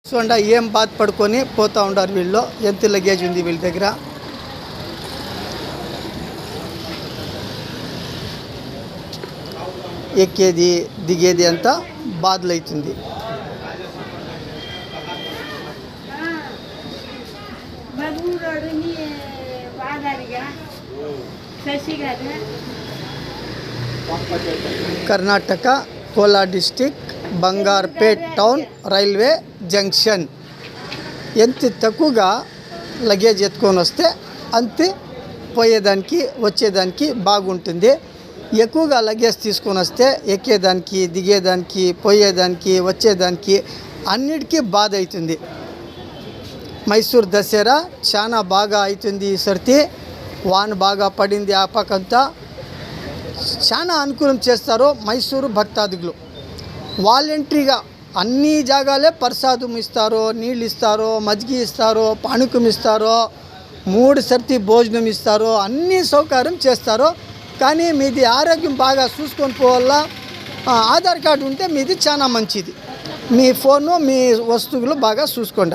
చూడండి ఏం బాధపడుకొని పోతూ ఉంటారు వీళ్ళు. ఎంత లగేజ్ ఉంది వీళ్ళ దగ్గర. ఎక్కేది దిగేది అంతా బాధలు అవుతుంది. Karnataka Kolar district Bangarpet town railway junction. ఎంత తక్కువగా లగేజ్ ఎత్తుకొని వస్తే అంతే పోయేదానికి వచ్చేదానికి బాగుంటుంది. ఎక్కువగా లగేజ్ తీసుకొని వస్తే ఎక్కేదానికి దిగేదానికి పోయేదానికి వచ్చేదానికి అన్నిటికీ బాధ అవుతుంది. మైసూర్ దసరా చాలా బాగా అవుతుంది ఈ సర్తి. వాన బాగా పడింది. ఆ పక్కంతా చాలా అనుకూలం చేస్తారు మైసూరు భక్తాదులు. వాలంటరీగా అన్ని జాగాలే ప్రసాదం ఇస్తారు, నీళ్ళు ఇస్తారు, మజ్జిగ ఇస్తారు, పానకం ఇస్తారు, 3 సర్తి భోజనం ఇస్తారు, అన్ని సౌకర్యం చేస్తారు. కానీ మీది ఆరోగ్యం బాగా చూసుకొని పోవాలా. ఆధార్ కార్డు ఉంటే మీది చాలా మంచిది. మీ ఫోను మీ వస్తువులు బాగా చూసుకోండి.